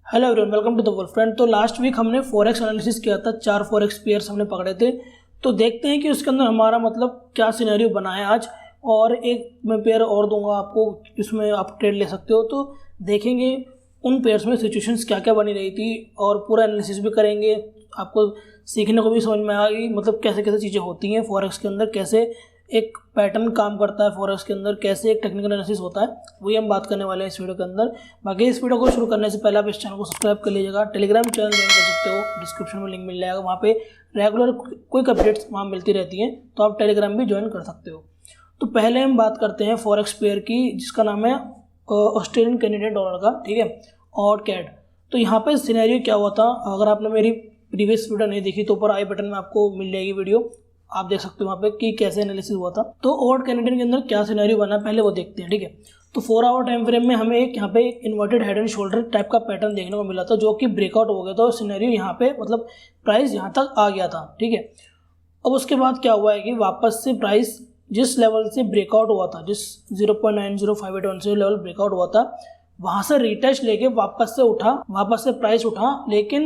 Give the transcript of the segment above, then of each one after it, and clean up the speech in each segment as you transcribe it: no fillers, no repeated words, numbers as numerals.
Hello everyone, welcome to the world friend. तो last week हमने forex analysis किया था, 4 फॉरेक्स पेयर्स हमने पकड़े थे। तो देखते हैं कि उसके अंदर हमारा मतलब क्या सिनेरियो बना है आज। और एक मैं पेयर और दूंगा आपको, इसमें आप ट्रेड ले सकते हो। तो देखेंगे उन पेयर्स में सिचुएशंस क्या क्या बनी रही थी और पूरा एनालिसिस भी करेंगे। आपको सीखने को भी समझ में आएगी मतलब कैसे कैसे चीज़ें होती हैं फॉरेक्स के अंदर, कैसे एक पैटर्न काम करता है फॉरेक्स के अंदर, कैसे एक टेक्निकल एनालिसिस होता है, वही हम बात करने वाले हैं इस वीडियो के अंदर। बाकी इस वीडियो को शुरू करने से पहले आप इस चैनल को सब्सक्राइब कर लीजिएगा। टेलीग्राम चैनल ज्वाइन कर सकते हो, डिस्क्रिप्शन में लिंक मिल जाएगा। वहाँ पे रेगुलर क्विक अपडेट्स वहाँ मिलती रहती हैं, तो आप टेलीग्राम भी ज्वाइन कर सकते हो। तो पहले हम बात करते हैं फॉरेक्स पेयर की, जिसका नाम है ऑस्ट्रेलियन कैनेडियन डॉलर का, ठीक है, और कैड। तो यहाँ पे सिनेरियो क्या हुआ था, अगर आपने मेरी प्रीवियस वीडियो नहीं देखी तो ऊपर आई बटन में आपको मिल जाएगी वीडियो, आप देख सकते हो वहाँ पे कि कैसे एनालिसिस हुआ था। तो ऑड कैनेडियन के अंदर क्या सिनेरियो बना पहले वो देखते हैं, ठीक है। तो 4 आवर टाइम फ्रेम में हमें एक यहाँ पे inverted head and shoulder type का पैटर्न देखने को मिला था, जो कि ब्रेकआउट हो गया था और सिनेरियो यहाँ पे मतलब प्राइस यहाँ तक आ गया था, ठीक है। अब उसके बाद क्या हुआ है कि वापस से प्राइस जिस लेवल से ब्रेकआउट हुआ था, जिस 0.90581 से लेवल ब्रेकआउट हुआ था, वहाँ से रिटेस्ट लेके वापस से उठा, वापस से प्राइस उठा, लेकिन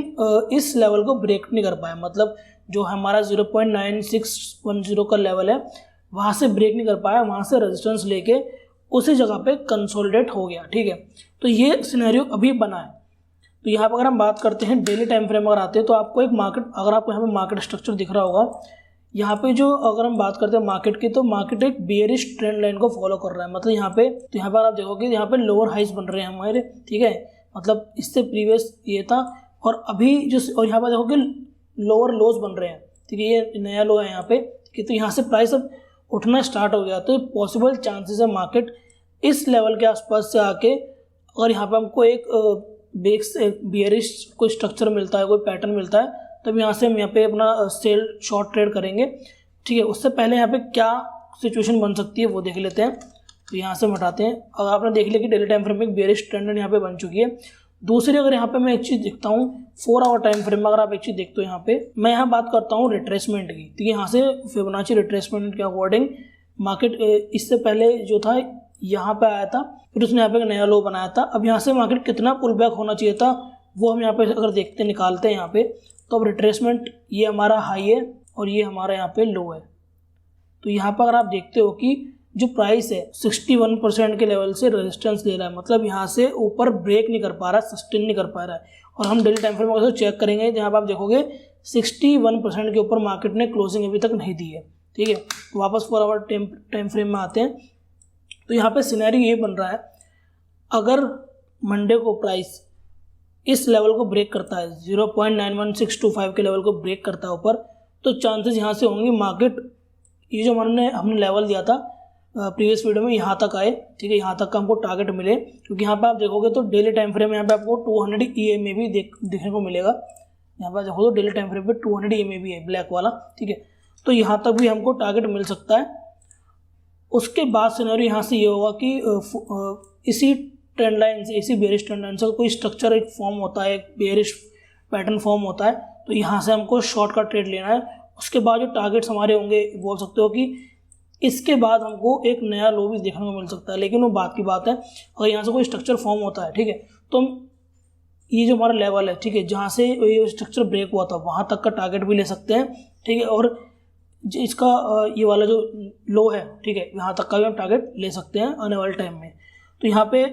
इस लेवल को ब्रेक नहीं कर पाया। मतलब जो हमारा 0.9610 का लेवल है वहाँ से ब्रेक नहीं कर पाया, वहाँ से रेजिस्टेंस लेके उसी जगह पे कंसोलिडेट हो गया, ठीक है। तो ये सिनेरियो अभी बना है। तो यहाँ पर अगर हम बात करते हैं डेली टाइम फ्रेम अगर आते हैं तो आपको एक मार्केट, अगर आपको यहाँ पे मार्केट स्ट्रक्चर दिख रहा होगा, यहाँ पे जो अगर हम बात करते हैं मार्केट की, तो मार्केट एक बेयरिश ट्रेंड लाइन को फॉलो कर रहा है। मतलब यहाँ पे, तो यहाँ पर आप देखोगे यहाँ पे लोअर हाइज बन रहे हैं हमारे, ठीक है। मतलब इससे प्रीवियस ये था और अभी जो, और यहाँ पर देखोगे लोअर लोज बन रहे हैं, ठीक है। ये नया लो है यहाँ पे, ठीक है। तो यहाँ से प्राइस अब उठना स्टार्ट हो गया, तो पॉसिबल चांसेस है मार्केट इस लेवल के आसपास से आके, अगर यहाँ पे हमको एक बेयरिश कोई स्ट्रक्चर मिलता है, कोई पैटर्न मिलता है, तब यहाँ से हम यहाँ पे अपना सेल शॉर्ट ट्रेड करेंगे, ठीक है। उससे पहले यहाँ पे क्या सिचुएशन बन सकती है वो देख लेते हैं। तो यहाँ से हम हटाते हैं। अगर आपने देख लिया कि डेली टाइम फ्रेम में एक बेयरिश ट्रेंड यहाँ पे बन चुकी है। दूसरी अगर यहाँ पे मैं एक चीज़ देखता हूँ 4 आवर टाइम फ्रेम में, अगर आप एक चीज़ देखते हो यहाँ पे, मैं यहाँ बात करता हूँ रिट्रेसमेंट की, ठीक है। यहाँ से फिबोनाची रिट्रेसमेंट के अकॉर्डिंग मार्केट इससे पहले जो था यहाँ पे आया था, फिर उसने यहाँ पे एक नया लो बनाया था। अब यहाँ से मार्केट कितना पुल बैक होना चाहिए था वो हम यहाँ पे अगर देखते निकालते हैं यहाँ पे, तो अब रिट्रेसमेंट ये हमारा हाई है और ये हमारा यहाँ पे लो है। तो यहाँ पर अगर आप देखते हो कि जो प्राइस है 61% के लेवल से रेजिस्टेंस ले रहा है, मतलब यहाँ से ऊपर ब्रेक नहीं कर पा रहा, सस्टेन नहीं कर पा रहा है। और हम डेली टाइम फ्रेम में चेक करेंगे, जहाँ पर आप देखोगे 61% के ऊपर मार्केट ने क्लोजिंग अभी तक नहीं दी है, ठीक है। तो वापस 4 आवर टाइम फ्रेम में आते हैं। तो यहाँ पे सिनेरियो ये बन रहा है, अगर मंडे को प्राइस इस लेवल को ब्रेक करता है, 0.91625 के लेवल को ब्रेक करता है ऊपर, तो चांसेस यहाँ से होंगे मार्केट ये जो हमने लेवल दिया था प्रीवियस वीडियो में, यहाँ तक आए, ठीक है। यहाँ तक का हमको टारगेट मिले, क्योंकि यहाँ पे आप देखोगे तो डेली टाइम फ्रेम में यहाँ पे आपको 200 EMA भी देखने को मिलेगा। यहाँ पर देखो तो डेली टाइम फ्रेम पे 200 EMA भी है, ब्लैक वाला, ठीक है। तो यहाँ तक भी हमको टारगेट मिल सकता है। उसके बाद सिनेरियो यहाँ से ये होगा कि इसी ट्रेंड लाइन से, इसी बेयरिश ट्रेंड लाइन से कोई स्ट्रक्चर एक फॉर्म होता है, एक बेयरिश पैटर्न फॉर्म होता है, तो यहाँ से हमको शॉर्ट का ट्रेड लेना है। उसके बाद जो टारगेट्स हमारे होंगे, बोल सकते हो कि इसके बाद हमको एक नया लो भी देखने को मिल सकता है, लेकिन वो बात की बात है। अगर यहाँ से कोई स्ट्रक्चर फॉर्म होता है, ठीक है, तो ये जो हमारा लेवल है, ठीक है, जहाँ से ये स्ट्रक्चर ब्रेक हुआ था वहाँ तक का टारगेट भी ले सकते हैं, ठीक है। और इसका ये वाला जो लो है, ठीक है, यहाँ तक का भी हम टारगेट ले सकते हैं आने वाले टाइम में। तो यहाँ पे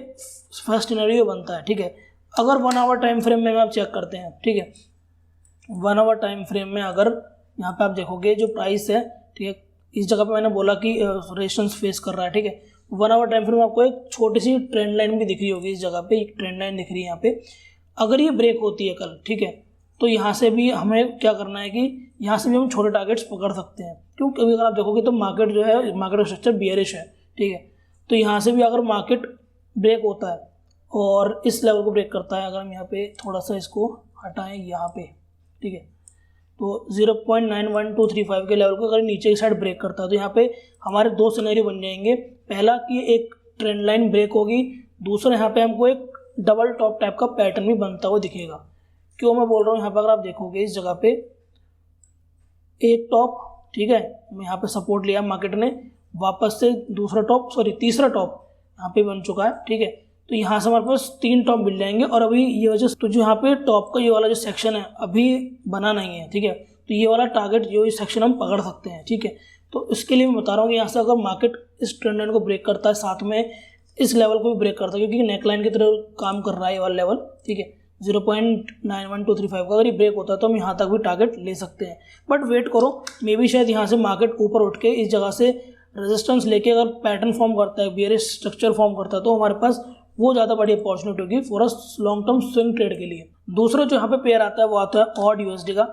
फर्स्ट सिनेरियो बनता है, ठीक है। अगर 1 आवर टाइम फ्रेम में आप चेक करते हैं, ठीक है, 1 आवर टाइम फ्रेम में अगर यहाँ पे आप देखोगे जो प्राइस है, ठीक है, इस जगह पे मैंने बोला कि रेजिस्टेंस फेस कर रहा है, ठीक है। 1 आवर टाइम फ्रेम में आपको एक छोटी सी ट्रेंड लाइन भी दिख रही होगी, इस जगह पे एक ट्रेंड लाइन दिख रही है यहाँ पे। अगर ये ब्रेक होती है कल, ठीक है, तो यहाँ से भी हमें क्या करना है कि यहाँ से भी हम छोटे टारगेट्स पकड़ सकते हैं, क्योंकि अभी अगर आप देखोगे तो मार्केट जो है, मार्केट स्ट्रक्चर बियरिश है, ठीक है। तो यहाँ से भी अगर मार्केट ब्रेक होता है और इस लेवल को ब्रेक करता है, अगर हम यहाँ पे थोड़ा सा इसको हटाएं यहाँ पे, ठीक है, तो 0.91235 के लेवल को अगर नीचे की साइड ब्रेक करता है, तो यहाँ पे हमारे 2 सिनेरियो बन जाएंगे। पहला कि एक ट्रेंड लाइन ब्रेक होगी, दूसरा यहाँ पे हमको एक डबल टॉप टाइप का पैटर्न भी बनता हुआ दिखेगा। क्यों मैं बोल रहा हूँ, यहाँ पर अगर आप देखोगे इस जगह पे एक टॉप, ठीक है, यहाँ पे सपोर्ट लिया मार्केट ने, वापस से तीसरा टॉप यहाँ पे बन चुका है, ठीक है। तो यहाँ से हमारे पास 3 टॉप मिल जाएंगे। और अभी ये वजह तो जो यहाँ पे टॉप का ये वाला जो सेक्शन है अभी बना नहीं है, ठीक है। तो ये वाला टारगेट जो इस सेक्शन हम पकड़ सकते हैं, ठीक है। तो इसके लिए मैं बता रहा हूँ कि यहाँ से अगर मार्केट इस ट्रेंड लाइन को ब्रेक करता है, साथ में इस लेवल को भी ब्रेक करता है, क्योंकि नेकलाइन की तरह काम कर रहा है ये वाला लेवल, ठीक है। 0.91235 का अगर ये ब्रेक होता है तो हम यहाँ तक भी टारगेट ले सकते हैं। बट वेट करो, मे भी शायद यहाँ से मार्केट ऊपर उठ के इस जगह से रेजिस्टेंस लेके अगर पैटर्न फॉर्म करता है, बेयरिश स्ट्रक्चर फॉर्म करता है, तो हमारे पास वो ज़्यादा बड़ी अपॉर्चुनिटी होगी for a long term swing trade के लिए। दूसरा जो यहाँ पे पेयर आता है वो आता है ऑड यूएसडी का।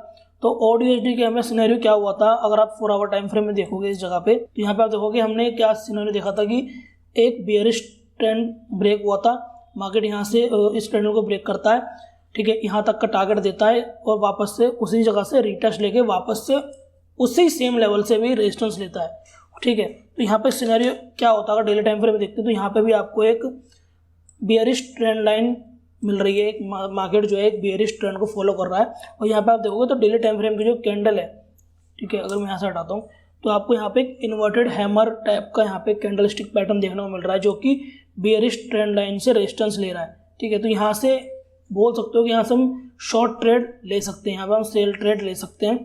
तो ऑड यूएसडी के हमें सिनेरियो क्या हुआ था, अगर आप 4 आवर टाइम फ्रेम में देखोगे इस जगह पे, तो यहाँ पे आप देखोगे हमने क्या सिनेरियो देखा था कि एक बेयरिश ट्रेंड ब्रेक हुआ था, मार्केट यहाँ से इस ट्रेंड को ब्रेक करता है, ठीक है, यहाँ तक का टारगेट देता है और वापस से उसी जगह से रिटेस्ट लेके वापस से उसी सेम लेवल से भी रेजिस्टेंस लेता है, ठीक है। तो यहाँ पे सिनेरियो क्या होता है, अगर डेली टाइम फ्रेम में देखते हैं तो यहाँ पे भी आपको एक बेयरिश ट्रेंड लाइन मिल रही है, एक मार्केट जो है एक बेयरिश ट्रेंड को फॉलो कर रहा है। और यहाँ पे आप देखोगे तो डेली टाइम फ्रेम की जो कैंडल है, ठीक है, अगर मैं यहाँ से हटाता हूँ तो आपको यहाँ पे एक इन्वर्टेड हैमर टाइप का यहाँ पे कैंडल स्टिक पैटर्न देखने को मिल रहा है, जो कि बेयरिश ट्रेंड लाइन से रेजिस्टेंस ले रहा है, ठीक है। तो यहाँ से बोल सकते हो कि यहाँ से हम शॉर्ट ट्रेड ले सकते हैं, यहाँ पे हम सेल ट्रेड ले सकते हैं,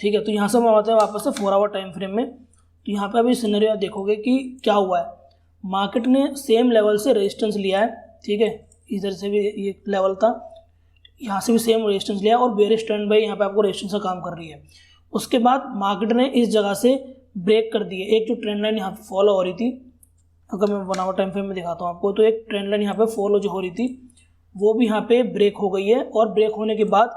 ठीक है। तो यहाँ से हम आते हैं वापस से 4 आवर टाइम फ्रेम में। तो यहाँ पे अभी सिनेरियो देखोगे कि क्या हुआ है, मार्केट ने सेम लेवल से रेजिस्टेंस लिया है, ठीक है, इधर से भी ये लेवल था, यहाँ से भी सेम रेजिस्टेंस लिया और बेयरिश ट्रेंड भाई यहाँ पे आपको रेजिस्टेंस का काम कर रही है। उसके बाद मार्केट ने इस जगह से ब्रेक कर दी है, एक जो ट्रेंड लाइन यहाँ पे फॉलो हो रही थी, अगर मैं 1 आवर टाइम फ्रेम में दिखाता हूँ आपको, तो एक ट्रेंड लाइन यहाँ पे फॉलो जो हो रही थी वो भी यहाँ पे ब्रेक हो गई है। और ब्रेक होने के बाद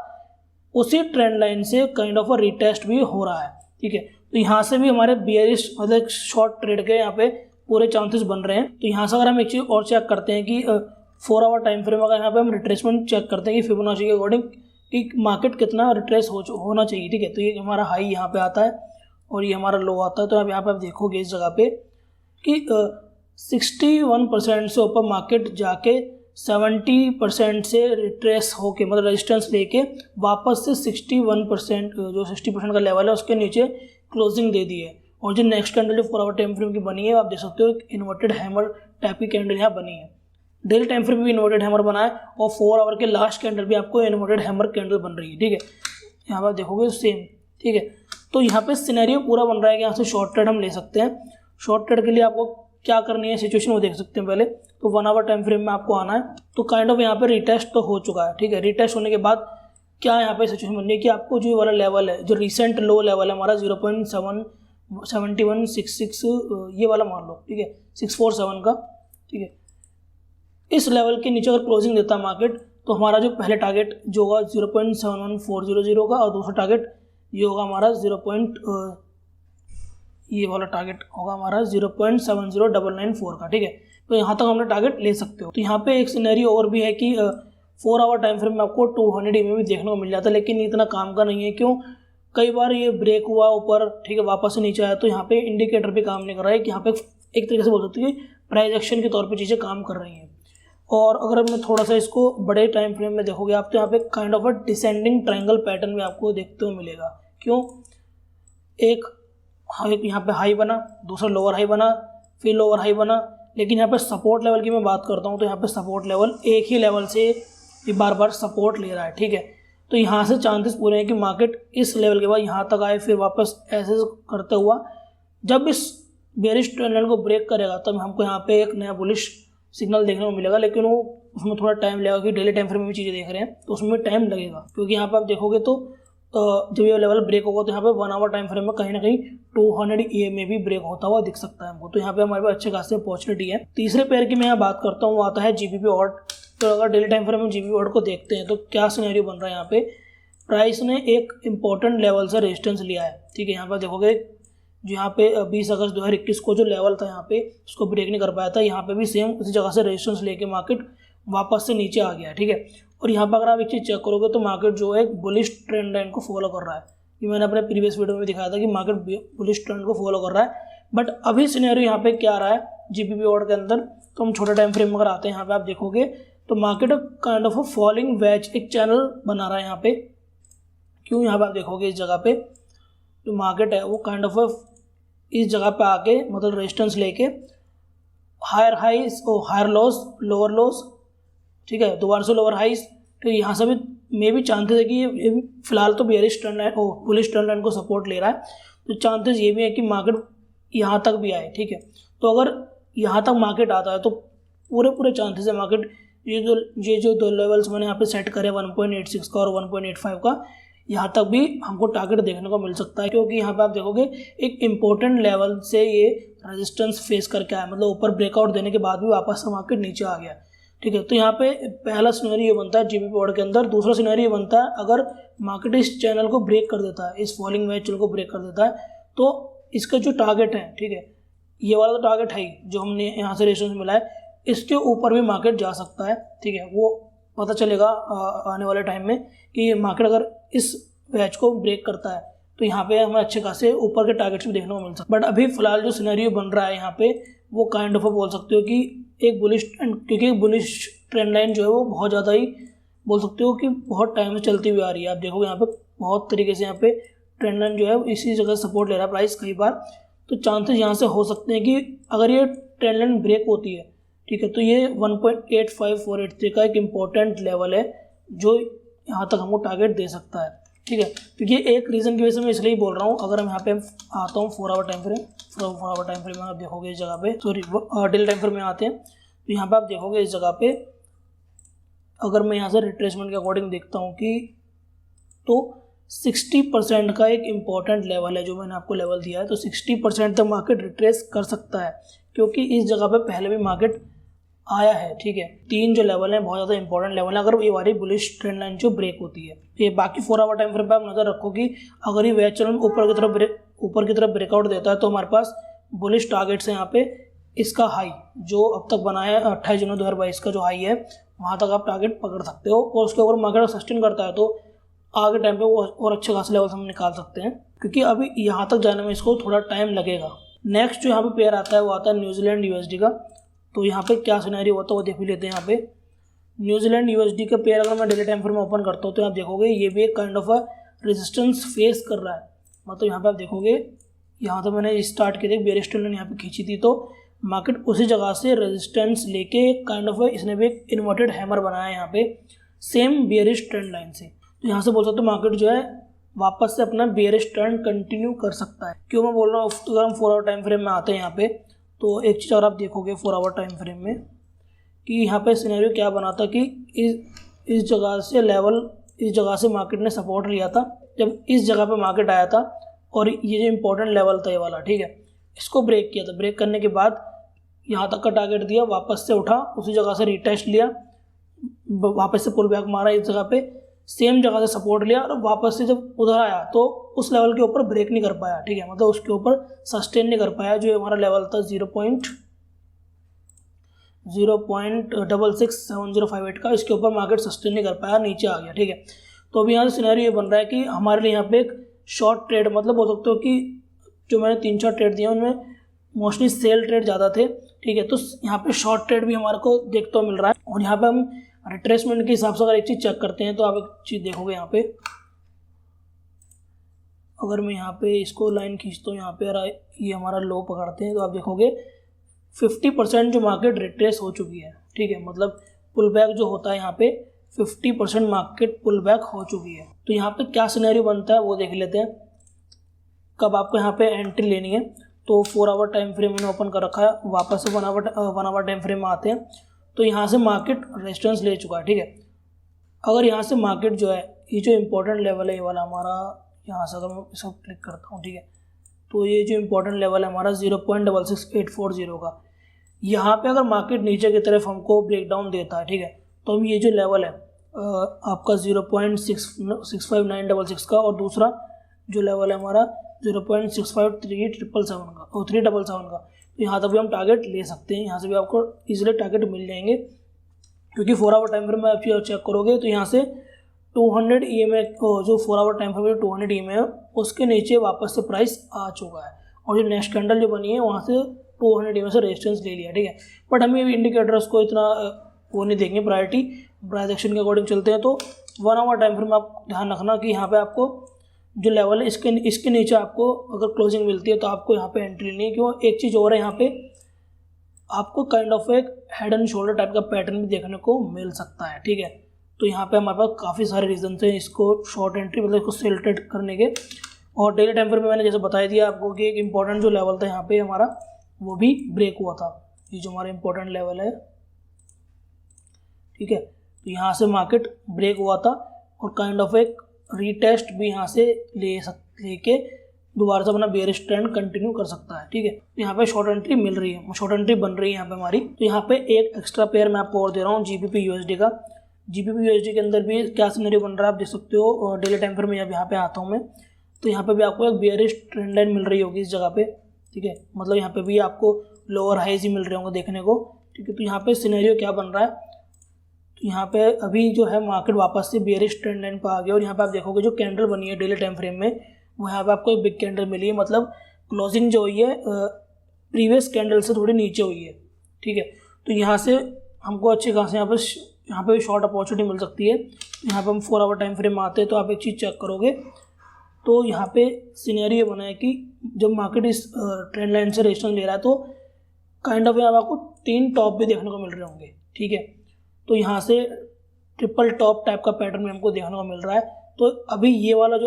उसी ट्रेंड लाइन से काइंड ऑफ अ रिटेस्ट भी हो रहा है, ठीक है। तो यहाँ से भी हमारे बेयरिश मतलब शॉर्ट ट्रेड के यहाँ पे पूरे चांसेस बन रहे हैं। तो यहाँ से अगर हम एक चीज़ और चेक करते हैं कि 4 आवर टाइम फ्रेम, अगर यहाँ पे हम रिट्रेसमेंट चेक करते हैं कि फिबोनाची के अकॉर्डिंग कि मार्केट कितना रिट्रेस होना चाहिए, ठीक है। तो ये हमारा हाई यहाँ पे आता है और ये हमारा लो आता है। तो अब यहाँ पे आप देखोगे इस जगह पे कि 61% से ऊपर मार्केट जाके 70% से रिट्रेस होके मतलब रेजिस्टेंस लेके वापस से 61% जो 60% का लेवल है उसके नीचे क्लोजिंग दे दी है। और जो नेक्स्ट कैंडल जो 4 आवर टाइम फ्रेम की बनी है आप देख सकते हो, एक इन्वर्टेड हैमर टाइप की कैंडल यहाँ बनी है। डेली टाइम फ्रेम भी इन्वर्टेड हैमर बना है और 4 आवर के लास्ट कैंडल भी आपको इन्वर्टेड हैमर कैंडल बन रही है, ठीक है। यहाँ पर देखोगे सेम, ठीक है। तो यहाँ पे सिनेरियो पूरा बन रहा है कि यहाँ से शॉर्ट ट्रेड हम ले सकते हैं। शॉर्ट ट्रेड के लिए आपको क्या करनी है सिचुएशन वो देख सकते हैं। पहले तो 1 आवर टाइम फ्रेम में आपको आना है। तो काइंड ऑफ यहाँ पे रिटेस्ट तो हो चुका है, ठीक है। रिटेस्ट होने के बाद क्या यहाँ पे सिचुएशन बननी है कि आपको जो वाला लेवल है, जो रिसेंट लो लेवल है हमारा 0.7166 ये वाला मान लो, ठीक है, 647 का, ठीक है। इस लेवल के नीचे अगर क्लोजिंग देता है मार्केट तो हमारा जो पहले टारगेट जो होगा 0.71400 का और दूसरा टारगेट ये होगा हमारा ये वाला टारगेट होगा हमारा 0.70994 का, ठीक है। तो यहाँ तक हमने टारगेट ले सकते हो। तो यहाँ पे एक सिनेरियो और भी है कि 4 आवर टाइम फ्रेम में आपको 200 EMA भी देखने को मिल जाता है, लेकिन इतना काम का नहीं है। क्यों? कई बार ये ब्रेक हुआ ऊपर, ठीक है, वापस से नीचे आया, तो यहाँ पे इंडिकेटर भी काम नहीं कर रहा है कि यहाँ पे एक तरीके से बोल सकते हैं कि प्राइस एक्शन के तौर पर चीज़ें काम कर रही हैं। और अगर मैं थोड़ा सा इसको बड़े टाइम फ्रेम में देखोगे आप तो यहाँ पे kind of a descending triangle pattern भी आपको देखते हुए मिलेगा। क्यों? एक यहाँ पे हाई बना, दूसरा लोअर हाई बना, फिर लोअर हाई बना, लेकिन यहाँ पे सपोर्ट लेवल की मैं बात करता हूँ तो यहाँ पे सपोर्ट लेवल एक ही लेवल से बार बार सपोर्ट ले रहा है, ठीक है। तो यहाँ से चांसेस पूरे हैं कि मार्केट इस लेवल के बाद यहाँ तक आए, फिर वापस ऐसे करते हुआ जब इस बेयरिश ट्रेंड लाइन को ब्रेक करेगा तब हमको यहाँ पे एक नया बुलिश सिग्नल देखने को मिलेगा। लेकिन वो उसमें थोड़ा टाइम लगेगा क्योंकि डेली टाइम फ्रेम में भी चीज़ें देख रहे हैं तो उसमें टाइम लगेगा। क्योंकि यहाँ पे आप देखोगे तो जब ये लेवल ब्रेक होगा तो यहाँ पे 1 आवर टाइम फ्रेम में कहीं ना कहीं 200 EMA भी ब्रेक होता हुआ दिख सकता है हमको। तो यहाँ पे हमारे पास अच्छे खासी अपॉर्चुनिटी है। तीसरे पेयर की मैं यहाँ बात करता हूँ, वो आता है GBP ऑड। तो अगर डेली टाइम फ्रेम में GBP ऑड को देखते हैं तो क्या सिनेरियो बन रहा है, यहाँ पे प्राइस ने एक इंपॉर्टेंट लेवल से रेजिस्टेंस लिया है, ठीक है। यहाँ पर देखोगे जो यहाँ पे 20 अगस्त 2021 को जो लेवल था यहाँ पे उसको ब्रेक नहीं कर पाया था, यहाँ पे भी सेम उसी जगह से रेजिस्टेंस लेके मार्केट वापस से नीचे आ गया, ठीक है। और यहाँ पर अगर आप एक चीज़ चेक करोगे तो मार्केट जो है बुलिश ट्रेंड लाइन को फॉलो कर रहा है। ये मैंने अपने प्रीवियस वीडियो में दिखाया था कि मार्केट बुलिश ट्रेंड को फॉलो कर रहा है। बट अभी सिनेरियो यहाँ पे क्या आ रहा है GBP ऑड के अंदर, तो हम छोटे टाइम फ्रेम में अगर आते हैं यहाँ पे आप देखोगे तो market kind of falling veg एक चैनल बना रहा है यहाँ पे। क्यों? यहाँ पे आप देखोगे इस जगह पे जो मार्केट है वो काइंड ऑफ इस जगह पे आके मतलब रेजिस्टेंस लेके हायर हाइज और हायर लॉस, लोअर लॉस, ठीक है, दोबारा से लोअर हाइज। तो यहाँ से भी मे भी चांसेस है कि ये फिलहाल तो bearish trend line bullish trend line को सपोर्ट ले रहा है, तो चांसेस ये भी है कि मार्केट यहाँ तक भी आए, ठीक है। तो अगर यहाँ तक मार्केट आता है तो पूरे चांसेस है मार्केट ये जो दो लेवल्स मैंने यहाँ पे सेट करे 1.86 का और 1.85 का, यहाँ तक भी हमको टारगेट देखने को मिल सकता है, क्योंकि यहाँ पे आप देखोगे एक इम्पोर्टेंट लेवल से ये रेजिस्टेंस फेस करके आया, मतलब ऊपर ब्रेकआउट देने के बाद भी वापस से मार्केट नीचे आ गया, ठीक है। तो यहाँ पे पहला सिनेरियो ये बनता है जीबीपी बोर्ड के अंदर। दूसरा सिनेरियो बनता है अगर मार्केट इस चैनल को ब्रेक कर देता है, इस फॉलिंग वेज चैनल को ब्रेक कर देता है, तो इसका जो टारगेट है, ठीक है, ये वाला तो टारगेट है ही जो हमने यहाँ से रेजिस्टेंस मिला है, इसके ऊपर भी मार्केट जा सकता है, ठीक है। वो पता चलेगा आने वाले टाइम में कि मार्केट अगर इस वेज को ब्रेक करता है तो यहाँ पे हमें अच्छे खासे ऊपर के टारगेट्स भी देखने को मिल सकता है। बट अभी फिलहाल जो सिनेरियो बन रहा है यहाँ पे वो काइंड ऑफ बोल सकते हो कि एक बुलिश, क्योंकि बुलिश ट्रेंड लाइन जो है वो बहुत ज़्यादा ही बोल सकते हो कि बहुत टाइम से चलती हुई आ रही है। आप देखोगे यहाँ पे बहुत तरीके से यहाँ पे ट्रेंड लाइन जो है इसी जगह सपोर्ट ले रहा है प्राइस कई बार, तो चांसेस यहाँ से हो सकते हैं कि अगर ये ट्रेंड लाइन ब्रेक होती है, ठीक है, तो ये 1.85483 का एक इम्पोर्टेंट लेवल है जो यहाँ तक हमको टारगेट दे सकता है, ठीक है। क्योंकि एक रीज़न की वजह से मैं इसलिए बोल रहा हूँ। अगर हम यहाँ पे आता हूँ 4 आवर टाइम फ्रेम में आप देखोगे इस जगह पे, सॉरी डेली टाइम फ्रेम में आते हैं, तो यहाँ पे आप देखोगे इस जगह पे अगर मैं यहाँ से रिट्रेसमेंट के अकॉर्डिंग देखता हूँ कि तो 60% का एक इम्पॉर्टेंट लेवल है जो मैंने आपको लेवल दिया है, तो 60% तक मार्केट रिट्रेस कर सकता है, क्योंकि इस जगह पे पहले भी मार्केट आया है, ठीक है। 3 जो लेवल हैं बहुत ज़्यादा इंपॉर्टेंट लेवल है अगर ये वाली बुलिश ट्रेंड लाइन जो ब्रेक होती है। ये बाकी 4 आवर टाइम फ्रेम पे आप नज़र रखो कि अगर ये वेज चैनल ऊपर की तरफ ब्रेकआउट देता है तो हमारे पास बुलिश टारगेट्स हैं यहाँ पे। इसका हाई जो अब तक बना है 28 जनवरी 2022 का जो हाई है वहाँ तक आप टारगेट पकड़ सकते हो, और उसके ऊपर मार्केट सस्टेन करता है तो आगे टाइम पे वो और अच्छे खासे लेवल हम निकाल सकते हैं, क्योंकि अभी यहाँ तक जाने में इसको थोड़ा टाइम लगेगा। नेक्स्ट जो यहाँ पे पेयर आता है वो आता है न्यूजीलैंड यूएसडी का। तो यहाँ पे क्या सिनेरियो होता है वो देख भी लेते हैं। यहाँ पे न्यूजीलैंड यूएसडी का पेयर अगर मैं डेली टाइम फ्रेम में ओपन करता हूँ तो आप देखोगे ये भी एक kind of a resistance face कर रहा है। मतलब यहाँ पे आप देखोगे यहाँ तो मैंने स्टार्ट की थी बेयरिश ट्रेंड लाइन यहाँ पे खींची थी, तो मार्केट उसी जगह से रेजिस्टेंस लेके काइंड ऑफ इसने भी एक इन्वर्टेड हैमर बनाया है यहाँ पे सेम बेयरिश ट्रेंड लाइन से। तो यहाँ से बोल सकते हो मार्केट जो है वापस से अपना बेयरिश ट्रेंड कंटिन्यू कर सकता है। क्यों मैं बोल रहा हूँ, अगर हम 4 आवर टाइम फ्रेम में आते हैं यहाँ पे तो एक चीज़ और आप देखोगे 4 आवर टाइम फ्रेम में कि यहाँ पे सिनेरियो क्या बना था कि इस जगह से लेवल, इस जगह से मार्केट ने सपोर्ट लिया था जब इस जगह पे मार्केट आया था, और ये जो इम्पोर्टेंट लेवल था ये वाला, ठीक है, इसको ब्रेक किया था। ब्रेक करने के बाद यहाँ तक का टारगेट दिया, वापस से उठा, उसी जगह से रिटेस्ट लिया, वापस से पुल बैक मारा, इस जगह पे सेम जगह से सपोर्ट लिया, और वापस से जब उधर आया तो उस लेवल के ऊपर ब्रेक नहीं कर पाया, ठीक है, मतलब उसके ऊपर सस्टेन नहीं कर पाया। जो हमारा लेवल था 0.667058 का, इसके ऊपर मार्केट सस्टेन नहीं कर पाया, नीचे आ गया, ठीक है। तो अभी यहाँ से सिनेरियो ये बन रहा है कि हमारे लिए यहाँ पे एक शॉर्ट ट्रेड, मतलब बोल सकते हो कि जो मैंने 3-4 ट्रेड दिए उनमें मोस्टली सेल ट्रेड ज़्यादा थे, ठीक है। तो यहाँ पे शॉर्ट ट्रेड भी हमारे को देखने को मिल रहा है। और यहाँ पे हम रिट्रेसमेंट के हिसाब से अगर एक चीज़ चेक करते हैं तो आप एक चीज़ देखोगे यहाँ पे, अगर मैं यहाँ पे इसको लाइन खींचता हूँ यहाँ पे और ये हमारा लो पकड़ते हैं तो आप देखोगे 50% जो मार्केट रिट्रेस हो चुकी है, ठीक है, मतलब पुल बैक जो होता है यहाँ पे 50% मार्केट पुल बैक हो चुकी है। तो यहाँ पे क्या सिनेरियो बनता है वो देख लेते हैं। कब आपको यहाँ पे एंट्री लेनी है, तो 4 आवर टाइम फ्रेम मैंने ओपन कर रखा है, वापस से 1 आवर टाइम फ्रेम में आते हैं तो यहाँ से मार्केट रेजिस्टेंस ले चुका है, ठीक है। अगर यहाँ से मार्केट जो है ये जो इम्पोर्टेंट लेवल है ये वाला हमारा, यहाँ से अगर मैं इसको क्लिक करता हूँ, ठीक है, तो ये जो इम्पोर्टेंट लेवल है हमारा 0.66840 का, यहाँ पे अगर मार्केट नीचे की तरफ हमको ब्रेकडाउन देता है, ठीक है, तो हम ये जो लेवल है आपका 0.65966 का, और दूसरा जो लेवल है हमारा 0.65377 का और 377 का, तो यहाँ तक भी हम टारगेट ले सकते हैं। यहाँ से भी आपको इजीली टारगेट मिल जाएंगे, क्योंकि 4 आवर टाइम फ्रेम में आप चेक करोगे तो यहाँ से 200 EMA जो 4 आवर टाइम फ्रेम में 200 EMA है उसके नीचे वापस से प्राइस आ चुका है, और जो नेक्स्ट कैंडल जो बनी है वहाँ से 200 EMA से रेजिस्टेंस ले लिया, ठीक है। बट हम ये इंडिकेटर्स को इतना वो नहीं देंगे, प्रायोरिटी प्राइस एक्शन के अकॉर्डिंग चलते हैं। तो 1 आवर टाइम फ्रेम में आप ध्यान रखना कि यहाँ पे आपको जो लेवल है इसके नीचे आपको अगर क्लोजिंग मिलती है तो आपको यहाँ पे एंट्री लेनी है। क्यों, एक चीज़ और है यहाँ पे, आपको काइंड ऑफ एक हेड एंड शोल्डर टाइप का पैटर्न भी देखने को मिल सकता है, ठीक है। तो यहाँ पे हमारे पास काफ़ी सारे रीजन हैं इसको शॉर्ट एंट्री मतलब इसको सेल ट्रेड करने के। और डेली टाइम फ्रेम में मैंने जैसे बता दिया आपको कि एक इंपॉर्टेंट जो लेवल था यहाँ पे हमारा वो भी ब्रेक हुआ था, ये जो हमारा इंपॉर्टेंट लेवल है, ठीक है। तो यहाँ से मार्केट ब्रेक हुआ था और काइंड ऑफ एक रीटेस्ट भी यहाँ से लेके दोबारा से अपना बेयरिश ट्रेंड कंटिन्यू कर सकता है, ठीक है। यहाँ पे शॉर्ट एंट्री मिल रही है, शॉर्ट एंट्री बन रही है यहाँ पे हमारी। तो यहाँ पे एक एक्स्ट्रा पेयर मैं आपको और दे रहा हूँ GBP USD का। GBP USD के अंदर भी क्या सिनेरियो बन रहा है आप देख सकते हो। और डेली टाइम फ्रेम में जब यहाँ पे आता हूँ मैं, तो यहाँ पे भी आपको एक बेयरिश ट्रेंड लाइन मिल रही होगी इस जगह पे, ठीक है। मतलब यहाँ पे भी आपको लोअर हाईज ही मिल रहे होंगे देखने को, ठीक है। तो यहाँ पे सिनेरियो क्या बन रहा है, तो यहाँ पे अभी जो है मार्केट वापस से बेयरिश ट्रेंड लाइन पर आ गया। और यहाँ पे आप देखोगे जो कैंडल बनी है डेली टाइम फ्रेम में, वो यहाँ पे आपको एक बिग कैंडल मिली है, मतलब क्लोजिंग जो हुई है प्रीवियस कैंडल से थोड़ी नीचे हुई है, ठीक है। तो यहाँ से हमको अच्छी खासी यहाँ पे शॉर्ट अपॉर्चुनिटी मिल सकती है। यहाँ पे हम 4 आवर टाइम फ्रेम में आते हैं तो आप एक चीज़ चेक करोगे, तो यहाँ पे सिनेरियो बना है कि जब मार्केट इस ट्रेंड लाइन से रेजिस्टेंस ले रहा है तो काइंड ऑफ यहाँ आपको 3 टॉप भी देखने को मिल रहे होंगे, ठीक है। तो यहाँ से ट्रिपल टॉप टाइप का पैटर्न भी हमको देखने को मिल रहा है। तो अभी ये वाला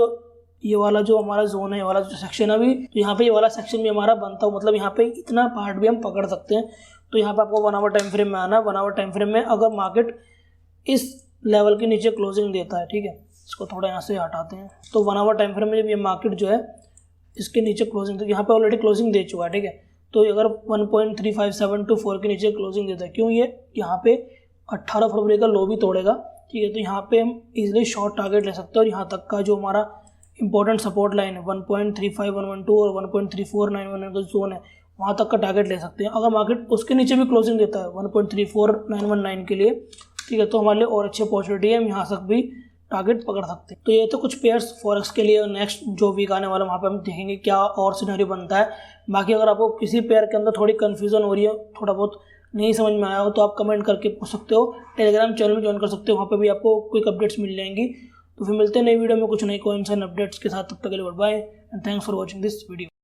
जो हमारा जोन है, ये वाला जो सेक्शन है अभी, तो यहाँ पे ये वाला सेक्शन भी हमारा बनता हो, मतलब यहाँ पे इतना पार्ट भी हम पकड़ सकते हैं। तो यहाँ पे आपको 1 आवर टाइम फ्रेम में आना है। 1 आवर टाइम फ्रेम में अगर मार्केट इस लेवल के नीचे क्लोजिंग देता है, ठीक है, इसको थोड़ा यहाँ से हटाते हैं। तो 1 आवर टाइम फ्रेम में जब ये मार्केट जो है इसके नीचे क्लोजिंग, तो यहाँ पे ऑलरेडी क्लोजिंग दे चुका है, ठीक है। तो अगर 1.3572 के नीचे क्लोजिंग देता है, क्यों, ये यहाँ पे 18 फरवरी का लो भी तोड़ेगा, ठीक है। तो यहाँ पे हम इजीली शॉर्ट टारगेट ले सकते हैं। और यहाँ तक का जो हमारा इंपॉर्टेंट सपोर्ट लाइन है 1.35112 और 1.3491 का जोन है, वहाँ तक का टारगेट ले सकते हैं। अगर मार्केट उसके नीचे भी क्लोजिंग देता है 1.34919 के लिए, ठीक है, तो हमारे लिए और अच्छी अपॉर्चुनिटी है, हम यहाँ तक भी टारगेट पकड़ सकते हैं। तो ये तो कुछ पेयर्स फॉरेक्स के लिए। नेक्स्ट जो वीक आने वाला वहाँ पे हम देखेंगे क्या और सिनेरियो बनता है। बाकी अगर आपको किसी पेयर के अंदर थोड़ी कन्फ्यूजन हो रही है, थोड़ा बहुत नहीं समझ में आया हो, तो आप कमेंट करके पूछ सकते हो। टेलीग्राम चैनल में ज्वाइन कर सकते हो, वहाँ पे भी आपको क्विक अपडेट्स मिल जाएंगी। तो फिर मिलते हैं नई वीडियो में कुछ नई कॉइन्स एंड अपडेट्स के साथ। तब तक के लिए good bye and thanks for watching this video.